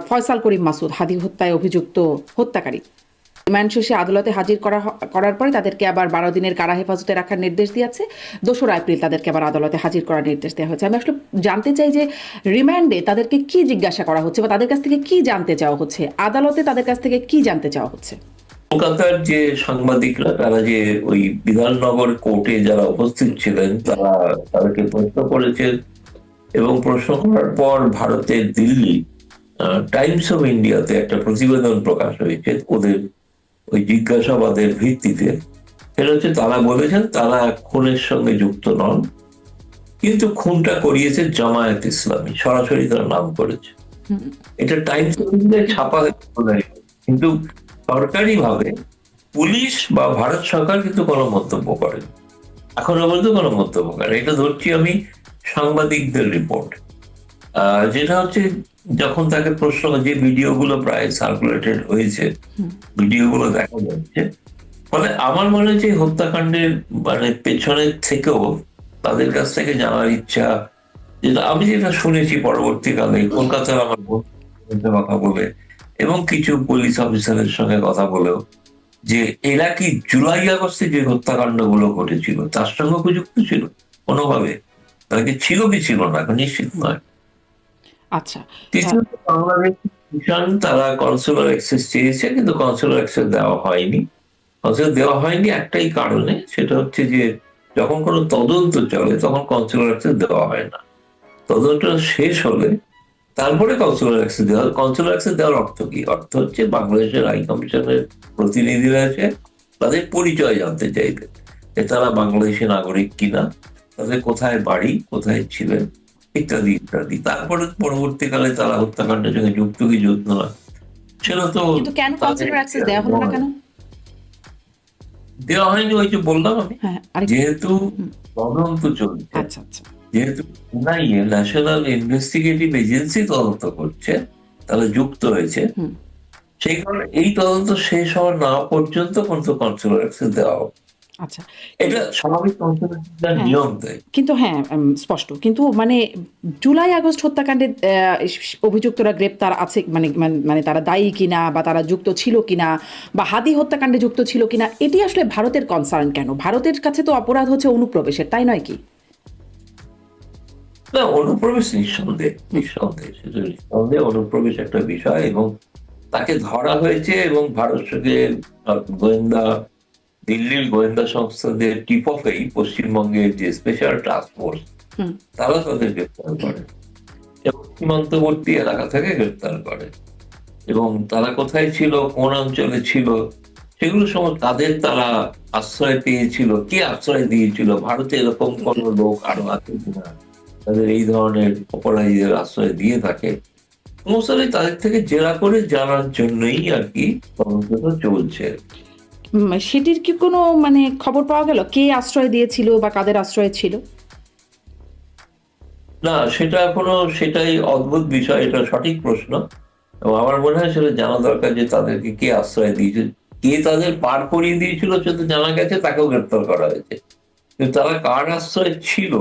ফয়সাল করিম মাসুদ হাদি হত্যায় অভিযুক্ত হত্যাকারী রিমান্ড শেষে আদালতে হাজির করার পরে তাদেরকে আবার 12 দিনের কারা হেফাজতে রাখার নির্দেশ দিয়েছে। 2রা এপ্রিল তাদেরকে আবার আদালতে হাজির করার নির্দেশ দেওয়া হয়েছে। আমি আসলে জানতে চাই যে রিমান্ডে তাদেরকে কি জিজ্ঞাসা করা হচ্ছে বা তাদের কাছ থেকে কি জানতে চাওয়া হচ্ছে, আদালতে তাদের কাছ থেকে কি জানতে চাওয়া হচ্ছে? কলকাতার যে সাংবাদিকরা তারা যে ওই বিধাননগর কোর্টে যারা উপস্থিত ছিলেন তারা তাদেরকে প্রশ্ন করেছেন, এবং প্রশ্ন করার পর ভারতের দিল্লি টাইমস অফ ইন্ডিয়াতে একটা প্রতিবেদন প্রকাশ হয়েছে ওদের ওই জিজ্ঞাসাবাদের ভিত্তিতে। সেটা হচ্ছে তারা বলেছেন তারা খুনের সঙ্গে যুক্ত নন, কিন্তু খুনটা করিয়েছে জামায়াত ইসলামী, সরাসরি তারা নাম করেছে। এটা টাইমস অফ ইন্ডিয়ায় ছাপা হয়েছে, কিন্তু সরকারি ভাবে পুলিশ বা ভারত সরকার কিন্তু কোনো মন্তব্য করেনি, এখনো পর্যন্ত কোনো মন্তব্য করে। এটা ধরছি আমি সাংবাদিকদের রিপোর্ট, যেটা হচ্ছে যখন তাকে প্রশ্ন, যে ভিডিওগুলো প্রায় সার্কুলেটেড হয়েছে, ভিডিওগুলো দেখা যাচ্ছে, ফলে আমার মনে হচ্ছে হত্যাকাণ্ডের মানে পেছনের থেকেও তাদের কাছ থেকে জানার ইচ্ছা, যেটা আমি যেটা শুনেছি পরবর্তীকালে কলকাতার আমার বন্ধুদের কথা বলে এবং কিছু পুলিশ অফিসারের সঙ্গে কথা বলেও, যে এরা কি জুলাই আগস্টে যে হত্যাকাণ্ড গুলো ঘটেছিল তার সঙ্গে উপযুক্ত ছিল কোনোভাবে, তারা কি ছিল কি ছিল না এখন নিশ্চিত নয়। আচ্ছা। তৃতীয়ত, বাংলাদেশ মিশন তারা কনসুলার অ্যাক্সেস চেয়েছে, কিন্তু কনসুলার অ্যাক্সেস দেওয়া হয়নি। কনসুলার দেওয়া হয়নি একটাই কারণে, সেটা হচ্ছে যে যখন কোনো তদন্ত চলে তখন কনসুলার অ্যাক্সেস দেওয়া হয় না। তদন্ত শেষ হলে তারপরে কনসুলার অ্যাক্সেস দেওয়া। কনসুলার অ্যাক্সেস দেওয়ার অর্থ কি? অর্থ হচ্ছে বাংলাদেশের হাই কমিশনের প্রতিনিধিরা এসে তাদের পরিচয় জানতে চাইবে, যে তারা বাংলাদেশি নাগরিক কিনা, তাদের কোথায় বাড়ি, কোথায় ছিলেন, ইত্যাদি ইত্যাদি। তারপরে পরবর্তীকালে তারা হত্যাকাণ্ডের সঙ্গে যুক্ত কি যুক্ত না, সেটা তো কিন্তু কেন কনসুলার অ্যাক্সেস দেওয়া হলো না কেন? দেওয়া হয়নি। ওই যে বললাম আমি, হ্যাঁ, যেহেতু তদন্ত চলছে, আচ্ছা আচ্ছা। যেহেতু এনআইএ ন্যাশনাল ইনভেস্টিগেটিভ এজেন্সি তদন্ত করছে, তারা যুক্ত হয়েছে, সেই কারণে এই তদন্ত শেষ হওয়া না পর্যন্ত কিন্তু কনসুলার অ্যাক্সেস দেওয়া হবে। আচ্ছা। এটা স্বাভাবিক কনসুলার হ্যাঁ, নিয়ম দেয়। কিন্তু হ্যাঁ, স্পষ্ট। কিন্তু মানে জুলাই আগস্ট হত্যাকাণ্ডে অভিযুক্তরা গ্রেপ্তার আছে মানে মানে মানে তারা দায়ী কিনা বা তারা যুক্ত ছিল কিনা বা হাদি হত্যাকাণ্ডে যুক্ত ছিল কিনা, এটি আসলে ভারতের কনসার্ন কেন? ভারতের কাছে তো অপরাধ হচ্ছে অনুপ্রবেশের, তাই নয় কি? না, অনুপ্রবেশ নিঃসন্দেহে, নিঃসন্দেহে সেটা নিঃসন্দেহে অনুপ্রবেশ একটা বিষয়, এবং তাকে ধরা হয়েছে, এবং ভারত সঙ্গে গোয়েন্দা, দিল্লির গোয়েন্দা সংস্থাদের টিপ অফেই পশ্চিমবঙ্গের যে স্পেশাল টাস্ক ফোর্স তারা তাদের গ্রেপ্তার করে, এবং সীমান্তবর্তী এলাকা থেকে গ্রেপ্তার করে, এবং তারা কোথায় ছিল, কোন অঞ্চলে ছিল, সেগুলো সময় তাদের তারা আশ্রয় পেয়েছিল, কে আশ্রয় দিয়েছিল, ভারতে এরকম কোন লোক আরো আছে কিনা তাদের এই ধরনের অপরাধীদের আশ্রয় দিয়ে থাকে, সমস্যাটাই তাদের থেকে জেরা করে জানার জন্যই আর কি তদন্তটা চলছে। সেটির কি কোনো মানে খবর পাওয়া গেল কে আশ্রয় দিয়েছিল বা কাদের আশ্রয় ছিল? না, সেটা এখনো, সেটাই অদ্ভুত বিষয়, এটা সঠিক প্রশ্ন, এবং আমার মনে হয় সেটা জানা দরকার যে তাদেরকে কে আশ্রয় দিয়েছে, কে তাদের পার করিয়ে দিয়েছিল সেটা জানা গেছে, তাকেও গ্রেপ্তার করা হয়েছে, কিন্তু তারা কার আশ্রয় ছিল,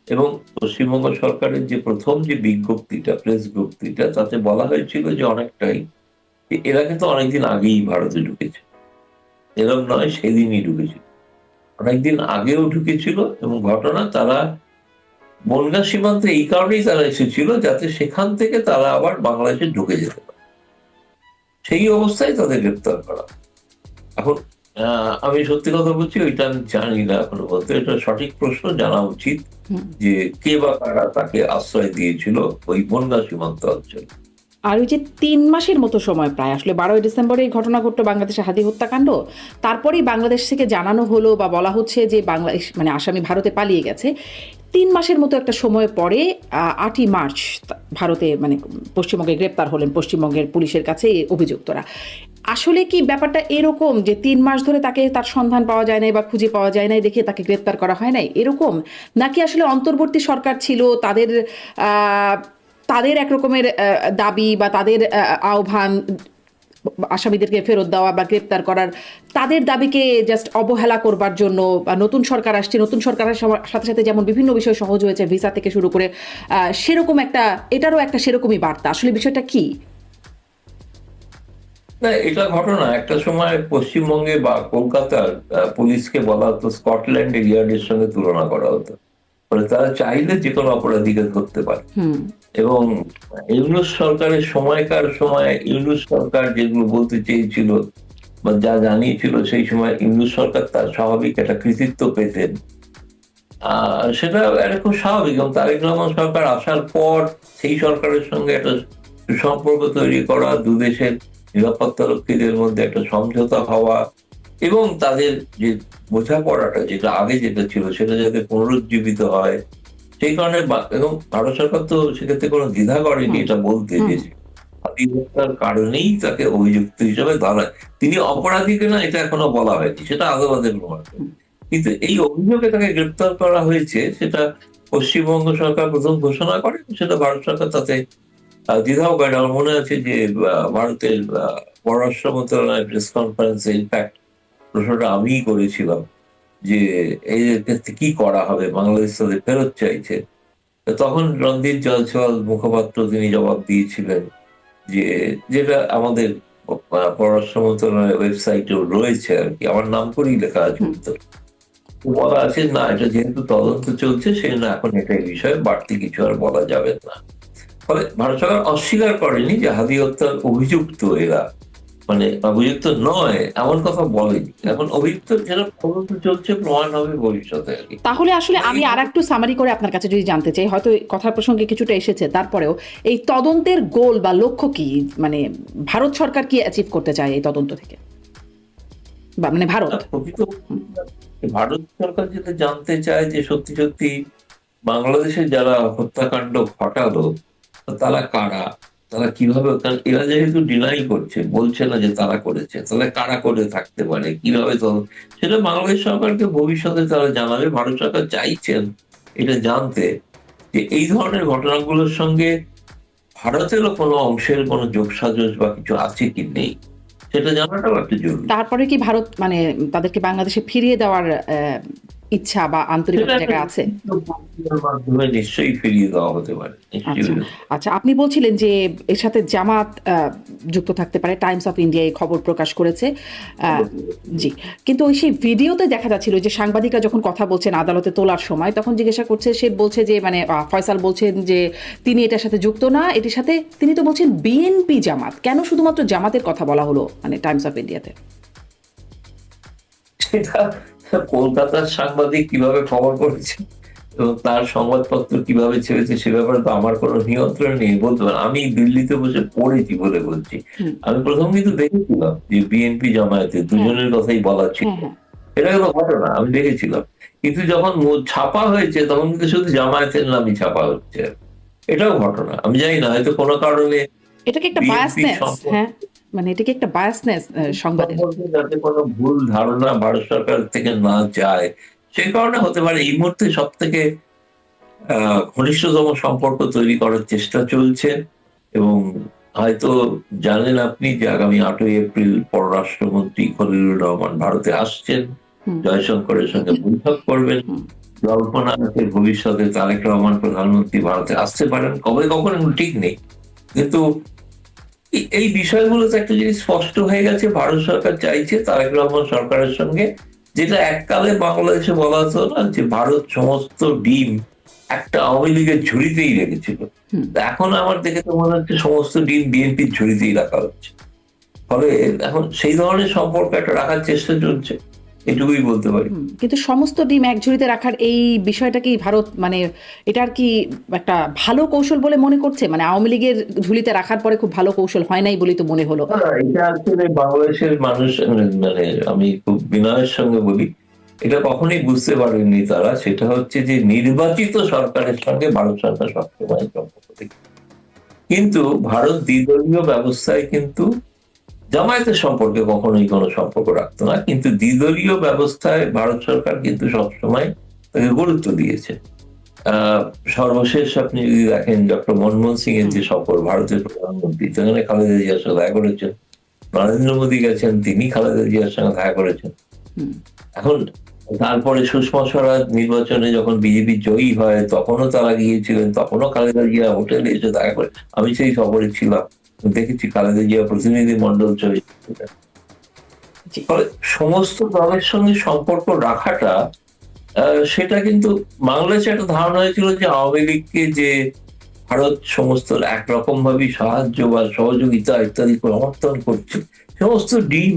এবং পশ্চিমবঙ্গ সরকারের যে প্রথম যে বিজ্ঞপ্তিটা, প্রেস বিজ্ঞপ্তিটা, তাতে বলা হয়েছিল যে অনেকটাই এরা কিন্তু অনেকদিন আগেই ভারতে ঢুকেছে, এরকম নয় সেদিনই ঢুকেছিল, অনেকদিন আগেও ঢুকেছিল, এবং ঘটনা তারা বনগাঁ সীমান্তে এই কারণেই তারা এসেছিল যাতে সেখান থেকে তারা আবার বাংলাদেশে ঢুকে যেতে পারে, সেই অবস্থায় তাদের গ্রেপ্তার করা। এখন আমি সত্যি কথা বলছি, ওইটা আমি জানি না এখনো বলতে, এটা সঠিক প্রশ্ন, জানা উচিত যে কে বা কারা তাকে আশ্রয় দিয়েছিল ওই বনগাঁ সীমান্ত অঞ্চলে। আর ওই যে 3 মাসের মতো সময়, প্রায় আসলে 12ই ডিসেম্বরে এই ঘটনা ঘটলো বাংলাদেশে হাদি হত্যাকাণ্ড, তারপরেই বাংলাদেশ থেকে জানানো হলো বা বলা হচ্ছে যে বাংলাদেশ মানে আসামি ভারতে পালিয়ে গেছে। 3 মাসের মতো একটা সময় পরে 8ই মার্চ ভারতে মানে পশ্চিমবঙ্গে গ্রেপ্তার হলেন পশ্চিমবঙ্গের পুলিশের কাছে এই অভিযুক্তরা। আসলে কি ব্যাপারটা এরকম যে 3 মাস ধরে তাকে তার সন্ধান পাওয়া যায় নাই বা খুঁজে পাওয়া যায় নাই দেখে তাকে গ্রেপ্তার করা হয় নাই এরকম, নাকি আসলে অন্তর্বর্তী সরকার ছিল, তাদের তাদের এক রকমের দাবি বা তাদের আহ্বান আসামিদেরকে ফেরত দেওয়া বা গ্রেপ্তার করার, তাদের দাবিকে জাস্ট অবহেলা করবার জন্য, বা নতুন সরকার আসছে, নতুন সরকারের সাথে সাথে যেমন বিভিন্ন বিষয় সহজ হয়েছে ভিসা থেকে শুরু করে, সেরকম একটা, এটারও একটা সেরকমই বার্তা। আসলে বিষয়টা কি? না, এটা ঘটনা একটা সময় পশ্চিমবঙ্গে বা কলকাতার পুলিশকে বলা হতো স্কটল্যান্ডের ইয়ার্ডের সঙ্গে তুলনা করা হতো। ফলে তারা চাইলে যে কোনো অপরাধীকে ধরতে পারে। হুম। এবং ইউনূস সরকারের সময়কার সময় ইউনূস সরকার যেগুলো বলতে চেয়েছিল বা যা জানিয়েছিল, সেই সময় ইউনূস সরকার তার স্বাভাবিক একটা কৃতিত্ব পেতেন। সেটা একটা খুব স্বাভাবিক, এবং তারেক রহমান সরকার আসার পর সেই সরকারের সঙ্গে একটা সুসম্পর্ক তৈরি করা, দুদেশের নিরাপত্তা রক্ষীদের মধ্যে একটা সমঝোতা হওয়া, এবং তাদের যে বোঝাপড়াটা যেটা আগে যেটা ছিল সেটা যাতে পুনরুজ্জীবিত হয়, সেই কারণে এবং ভারত সরকার তো সেক্ষেত্রে কোনো দ্বিধা করেনি এটা বলতে যে হাতি হত্যার কারণেই তাকে অভিযুক্ত হিসেবে ধরা। তিনি অপরাধী কিনা এটা এখনো বলা হয়নি, সেটা আদালতের প্রমাণ। কিন্তু এই অভিযোগে তাকে গ্রেপ্তার করা হয়েছে, সেটা পশ্চিমবঙ্গ সরকার প্রথম ঘোষণা করে, সেটা ভারত সরকার তাতে দ্বিধাও করে না। আমার মনে আছে যে ভারতের পররাষ্ট্র মন্ত্রণালয়ের প্রেস কনফারেন্সে ইনফ্যাক্ট প্রশ্নটা আমিই করেছিলাম যে এই ক্ষেত্রে কি করা হবে, বাংলাদেশ তাদের ফেরত চাইছে। তখন রণদীপ জয়সওয়াল মুখপাত্র তিনি জবাব দিয়েছিলেন যে, যেটা আমাদের পররাষ্ট্র মন্ত্রণালয়ের ওয়েবসাইটেও রয়েছে আর কি, আমার নাম করেই লেখা আছে উত্তর, বলা আছে না এটা যেহেতু তদন্ত চলছে সেই জন্য এখন এটা এই বিষয়ে বাড়তি কিছু আর বলা যাবে না। ফলে ভারত সরকার অস্বীকার করেনি যে হাদি হত্যার অভিযুক্ত এরা, মানে অভিযুক্ত নয় এমন কথা বলেনি। এখন অভিযুক্ত যেটা তদন্ত চলছে, প্রমাণ হবে ভবিষ্যতে আর কি। তাহলে আসলে আমি আর একটু সামারি করে আপনার কাছে যদি জানতে চাই, হয়তো কথার প্রসঙ্গে কিছুটা এসেছে, তারপরেও এই তদন্তের গোল বা লক্ষ্য কি, মানে ভারত সরকার কি অ্যাচিভ করতে চায় এই তদন্ত থেকে, বা মানে ভারত? প্রকৃত ভারত সরকার যেটা জানতে চায় যে সত্যি সত্যি বাংলাদেশে যারা হত্যাকাণ্ড ঘটালো তারা কারা, তারা কিভাবে, কারণ এরা যেহেতু ডিনাই করছে, বলছে না যে তারা করেছে, তাহলে কারা করে থাকতে পারে, কিভাবে, সেটা বাংলাদেশ সরকারকে ভবিষ্যতে তারা জানাবে। ভারত সরকার চাইছেন এটা জানতে যে এই ধরনের ঘটনাগুলোর সঙ্গে ভারতেরও কোনো অংশের কোনো যোগসাজশ বা কিছু আছে কি নেই, সেটা জানাটাও একটা জরুরি। তারপরে কি ভারত মানে তাদেরকে বাংলাদেশে ফিরিয়ে দেওয়ার ইচ্ছা বা আন্তরিকতা জায়গা আছে? মাধ্যমে নিশ্চয়ই ফিরিয়ে দেওয়া হতে পারে, আচ্ছা, নিশ্চয়ই। আচ্ছা, আপনি বলছিলেন যে এর সাথে জামাত যুক্ত থাকতে পারে, টাইমস অফ ইন্ডিয়া এই খবর প্রকাশ করেছে। জি, কিন্তু ওই সেই ভিডিওতে দেখা যাচ্ছিল যে সাংবাদিকরা যখন কথা বলছেন আদালতে তোলার সময়, তখন জিজ্ঞাসা করছে, সে বলছে যে মানে ফয়সাল বলছেন যে তিনি এটার সাথে যুক্ত না, এটির সাথে তিনি তো বলছেন বিএনপি জামাত, কেন শুধুমাত্র জামাতের কথা বলা হলো মানে টাইমস অফ ইন্ডিয়াতে? সেটা কলকাতার সাংবাদিক কিভাবে খবর করেছে এবং তার সংবাদপত্র কিভাবে ছেড়েছে সে ব্যাপারে তো আমার কোনো নিয়ন্ত্রণ নেই, বলতে পারেন। আমি দিল্লিতে বসে পড়েছি বলে বলছি। আমি প্রথম কিন্তু দেখেছিলাম যে বিএনপি জামায়াতের দুজনের কথাই বলা ছিল, এটা কোনো ঘটনা, আমি দেখেছিলাম। কিন্তু যখন ছাপা হয়েছে তখন কিন্তু শুধু জামায়াতের নামই ছাপা হচ্ছে, এটাও ঘটনা। আমি জানি না, হয়তো কোনো কারণে এটা কি একটা বায়াসনেস? হ্যাঁ, মানে এটা কি একটা বায়াসনেস সংবাদের? যাতে কোনো ভুল ধারণা ভারত সরকার থেকে না যায় সেই কারণে হতে পারে। এই মুহূর্তে সব থেকে ঘনিষ্ঠতম সম্পর্ক তৈরি করার চেষ্টা চলছে, এবং হয়তো জানেন আপনি যে আগামী 8ই এপ্রিল পররাষ্ট্রমন্ত্রী খলিলুর রহমান ভারতে আসছেন, জয়শঙ্করের সঙ্গে বৈঠক করবেন। জল্পনা আছে ভবিষ্যতে তারেক রহমান প্রধানমন্ত্রী ভারতে আসতে পারেন, কবে কখন ঠিক নেই। কিন্তু এই বিষয়গুলোতে একটা জিনিস স্পষ্ট হয়ে গেছে, ভারত সরকার চাইছে তারেক রহমান সরকারের সঙ্গে, যেটা এককালে বাংলাদেশে বলা হতো না যে ভারত সমস্ত ডিম একটা আওয়ামী লীগের ঝুড়িতেই রেখেছিল, এখন আমার দেখে তো মনে হচ্ছে সমস্ত ডিম বিএনপির ঝুড়িতেই রাখা হচ্ছে। ফলে এখন সেই ধরনের সম্পর্ক একটা রাখার চেষ্টা চলছে, এটুকুই বলতে পারি। কিন্তু সমস্ত ডিম এক ঝুড়িতে রাখার এই বিষয়টা কি ভারত মানে এটার কি একটা ভালো কৌশল বলে মনে করছে? মানে আওয়ামী লীগের ঝুলিতে রাখার পরে খুব ভালো কৌশল হয় নাই বলেই তো মনে হলো। এটা আসলে বাংলাদেশের মানুষ, মানে আমি খুব বিনয়ের সঙ্গে বলি, এটা কখনোই বুঝতে পারেননি তারা। সেটা হচ্ছে যে নির্বাচিত সরকারের সঙ্গে ভারত সরকার সবসময় সম্পর্ক দেখে, কিন্তু ভারত দ্বিদলীয় ব্যবস্থায় কিন্তু জামায়াতের সম্পর্কে কখনোই কোনো সম্পর্ক রাখতো না, কিন্তু দ্বিদলীয় ব্যবস্থায় ভারত সরকার কিন্তু সবসময় তাকে গুরুত্ব দিয়েছে। সর্বশেষ আপনি যদি দেখেন ডক্টর মনমোহন সিং এর যে সফর ভারতের প্রধানমন্ত্রী, সেখানে খালেদা জিয়ার সাথে দেখা করেছেন, নরেন্দ্র মোদী গেছেন, তিনি খালেদা জিয়ার সঙ্গে দেখা করেছেন। হুম। এখন তারপরে সুষমা স্বরাজ নির্বাচনে যখন বিজেপি জয়ী হয় তখনও তারা গিয়েছিলেন, তখনও খালেদা জিয়া হোটেলে এসে দেখা করে, আমি সেই সফরে ছিলাম, দেখেছি খালেদা জিয়া প্রতিনিধি মন্ডল ছবি। জি। ফলে সমস্ত দলের সঙ্গে সম্পর্ক রাখাটা সেটা কিন্তু বাংলাদেশে একটা ধারণা হয়েছিল যে আওয়ামী লীগকে যে ভারত সমস্ত একরকম ভাবে সাহায্য বা সহযোগিতা ইত্যাদি সমর্থন করছে, সমস্ত ডিম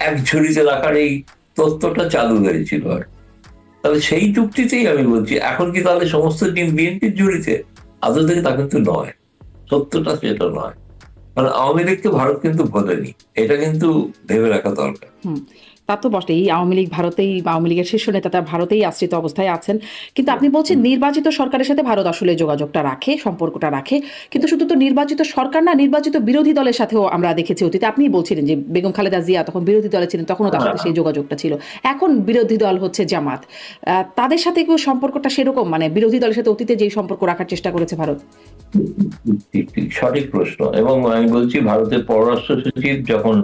এক ঝুড়িতে রাখার এই তত্ত্বটা চালু হয়েছিল। আর তাহলে সেই চুক্তিতেই আমি বলছি, এখন কি তাহলে সমস্ত ডিম বিএনপির ঝুড়িতে? আদৌ থেকে তা কিন্তু নয়, সত্যটা সেটা নয়। কারণ আওয়ামী লীগকে ভারত কিন্তু ভোলেনি, এটা কিন্তু ভেবে রাখা দরকার। তা তো বটে, এই আওয়ামী লীগ ভারতেই, আওয়ামী লীগের শীর্ষ নেতা তারা ভারতেই আশ্রিত অবস্থায় আছেন। কিন্তু আপনি বলছেন নির্বাচিত সরকারের সাথে ভারত আসলে যোগাযোগটা রাখে, সম্পর্কটা রাখে, কিন্তু শুধু তো নির্বাচিত সরকার না, নির্বাচিত বিরোধী দলের সাথেও আমরা দেখেছি অতীতে। আপনি বলছিলেন যে বেগম খালেদা জিয়া তখন বিরোধী দলে ছিলেন, তখনও তার সাথে সেই যোগাযোগটা ছিল। এখন বিরোধী দল হচ্ছে জামাত, তাদের সাথে কেউ সম্পর্কটা সেরকম, মানে বিরোধী দলের সাথে অতীতে যেই সম্পর্ক রাখার চেষ্টা করেছে ভারত? ঠিক ঠিক সঠিক প্রশ্ন। এবং আমি বলছি, ভারতের পররাষ্ট্র সচিব যখন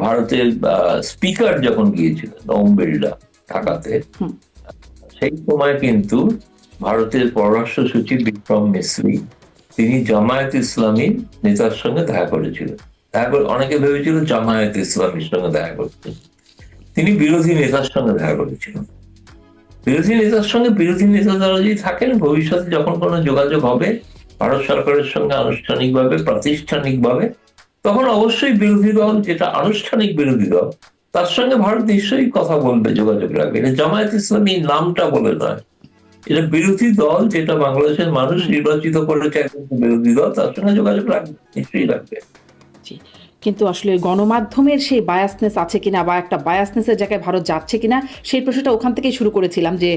ভারতের স্পিকার যখন গিয়েছিলেন ওম বিড়লা ঢাকাতে, সেই সময় কিন্তু ভারতের পররাষ্ট্র সচিব বিক্রম মিশ্রি তিনি জামায়াত ইসলামীর নেতার সঙ্গে দেখা করেছিলেন। দেখা করে অনেকে ভেবেছিল জামায়াত ইসলামীর সঙ্গে দেখা করছেন, তিনি বিরোধী নেতার সঙ্গে দেখা করেছিলেন। বিরোধী নেতার সঙ্গে বিরোধী নেতা যারা যদি থাকেন, ভবিষ্যতে যখন কোনো যোগাযোগ হবে ভারত সরকারের সঙ্গে আনুষ্ঠানিকভাবে প্রাতিষ্ঠানিকভাবে, তখন অবশ্যই বিরোধী দল, যেটা আনুষ্ঠানিক বিরোধী দল, তার সঙ্গে ভারত নিশ্চয়ই কথা বলবে, যোগাযোগ রাখবে। এটা জামায়াত ইসলামী নামটা বলে নয়, এটা বিরোধী দল, যেটা বাংলাদেশের মানুষ নির্বাচিত করেছে একজন বিরোধী দল, তার সঙ্গে যোগাযোগ রাখবে, নিশ্চয়ই রাখবে। কিন্তু আসলে গণমাধ্যমের সেই বায়াসনেস আছে কিনা, বা একটা বায়াসনেসের জায়গায় ভারত যাচ্ছে কিনা, সেই প্রশ্নটা ওখান থেকেই শুরু করেছিলাম। যে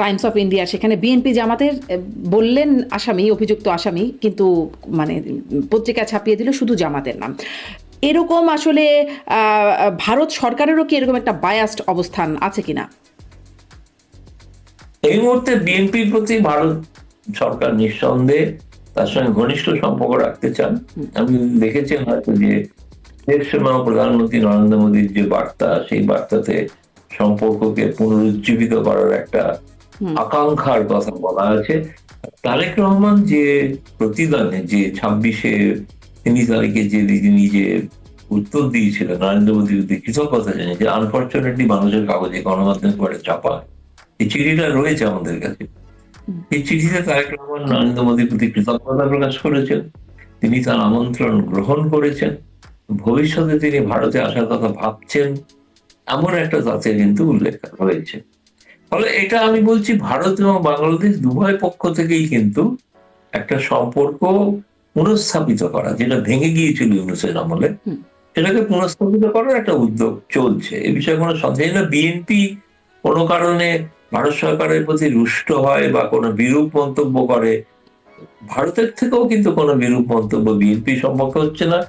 টাইমস অফ ইন্ডিয়া, সেখানে বিএনপি জামাতের বললেন আসামি, অভিযুক্ত আসামি, কিন্তু মানে পত্রিকা ছাপিয়ে দিল শুধু জামাতের নাম। এরকম আসলে ভারত সরকারেরও কি এরকম একটা বায়াসড অবস্থান আছে কিনা? এই মুহূর্তে বিএনপির প্রতি ভারত সরকার নিঃসন্দেহে তার সঙ্গে ঘনিষ্ঠ সম্পর্ক রাখতে চান। আমি দেখেছেন হয়তো যে প্রধানমন্ত্রী নরেন্দ্র মোদীর যে বার্তা, সেই বার্তাতে সম্পর্ককে পুনরুজ্জীবিত করার একটা আকাঙ্ক্ষার কথা বলা আছে। তারেক রহমান যে প্রতিদানে, যে 26শে 3 তারিখে যে নিজে উত্তর দিয়েছিলেন নরেন্দ্র মোদীর কৃতজ্ঞতা জানিয়ে, যে আনফর্চুনেটলি মানুষের কাগজে গণমাধ্যমে করে চাপা, এই চিঠিটা রয়েছে আমাদের কাছে। এই চিঠিতে তারেক রহমান নরেন্দ্র মোদীর প্রতি কৃতজ্ঞতা প্রকাশ করেছেন, তিনি তার আমন্ত্রণ গ্রহণ করেছেন, ভবিষ্যতে তিনি ভারতে আসার কথা ভাবছেন, এমন একটা তাতে কিন্তু উল্লেখ রয়েছে। ফলে এটা আমি বলছি, ভারত এবং বাংলাদেশ উভয় পক্ষ থেকেই কিন্তু একটা সম্পর্ক পুনঃস্থাপিত করা, যেটা ভেঙে গিয়েছিল ইউনূসের আমলে, সেটাকে পুনঃস্থাপিত করার একটা উদ্যোগ চলছে। এ বিষয়ে কোনো সন্দেহ না। বিএনপি কোনো কারণে ভারত সরকারের প্রতি রুষ্ট হয় বা কোনো বিরূপ মন্তব্য করে, ভারতের থেকেও কিন্তু কোনো বিরূপ মন্তব্য বিএনপি সম্পর্কে হচ্ছে না।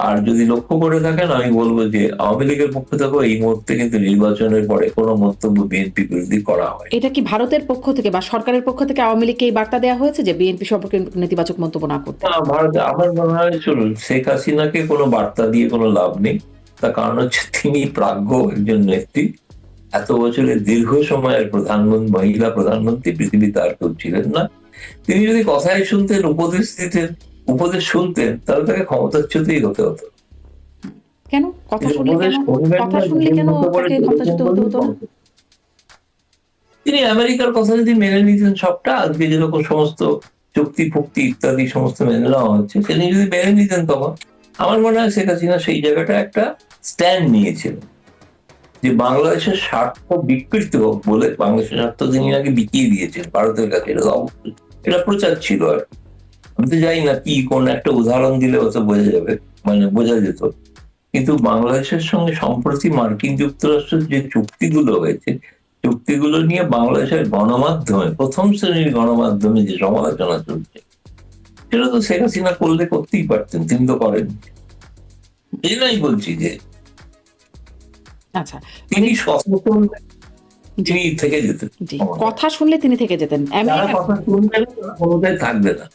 আর যদি লক্ষ্য করে থাকেন, আমি বলবো যে আওয়ামী লীগের পক্ষ থেকেও এই মুহূর্তে কিন্তু নির্বাচনের পরে কোনো মন্তব্য বিএনপি বিরোধী করা হয়। এটা কি ভারতের পক্ষ থেকে বা সরকারের পক্ষ থেকে আওয়ামী লীগকে এই বার্তা দেওয়া হয়েছে যে বিএনপি সম্পর্কে নেতিবাচক মন্তব্য না করতে? ভারতে আমার মনে হয়, চলুন, শেখ হাসিনাকে কোনো বার্তা দিয়ে কোনো লাভ নেই। তার কারণ হচ্ছে তিনি প্রাজ্ঞ একজন নেত্রী, এত বছরের দীর্ঘ সময়ের প্রধানমন্ত্রী, মহিলা প্রধানমন্ত্রী পৃথিবীতে আর কেউ ছিলেন না। তিনি যদি কথাই শুনতেন, উপদেশ দিতেন, উপদেশ শুনতেন, তাহলে তাকে ক্ষমতাচ্যুতই হতে হতো। কেন কথা শুনলে কেন তাকে ক্ষমতাচ্যুত হতে হতো না? তিনি আমেরিকার কথা যদি মেনে নিতেন সবটা, আজকে যেরকম সমস্ত চুক্তি ফুক্তি ইত্যাদি সমস্ত মেনে নেওয়া হচ্ছে, তিনি যদি মেনে নিতেন, তখন আমার মনে হয় শেখ হাসিনা সেই জায়গাটা একটা স্ট্যান্ড নিয়েছিল যে বাংলাদেশের স্বার্থ বিকৃত হোক বলে, বাংলাদেশের স্বার্থ তিনি আগে বিকিয়ে দিয়েছেন ভারতের কাছে, এটা প্রচার ছিল। আর আমি তো জানি না কি কোন একটা উদাহরণ দিলে হয়তো বোঝা যাবে, মানে বোঝা যেত। কিন্তু বাংলাদেশের সঙ্গে সম্প্রতি মার্কিন যুক্তরাষ্ট্রের যে চুক্তিগুলো হয়েছে, চুক্তিগুলো নিয়ে বাংলাদেশের গণমাধ্যমে, প্রথম শ্রেণীর গণমাধ্যমে যে সমালোচনা চলছে, সেটা তো শেখ হাসিনা করলে করতেই পারতেন, তিনি তো করেন। এই জন্যই বলছি যে আচ্ছা, তিনি সচেতন, তিনি থেকে যেতেন। কথা শুনলে তিনি থেকে যেতেন, কথা শুনবেন, ক্ষমতায় থাকবে না।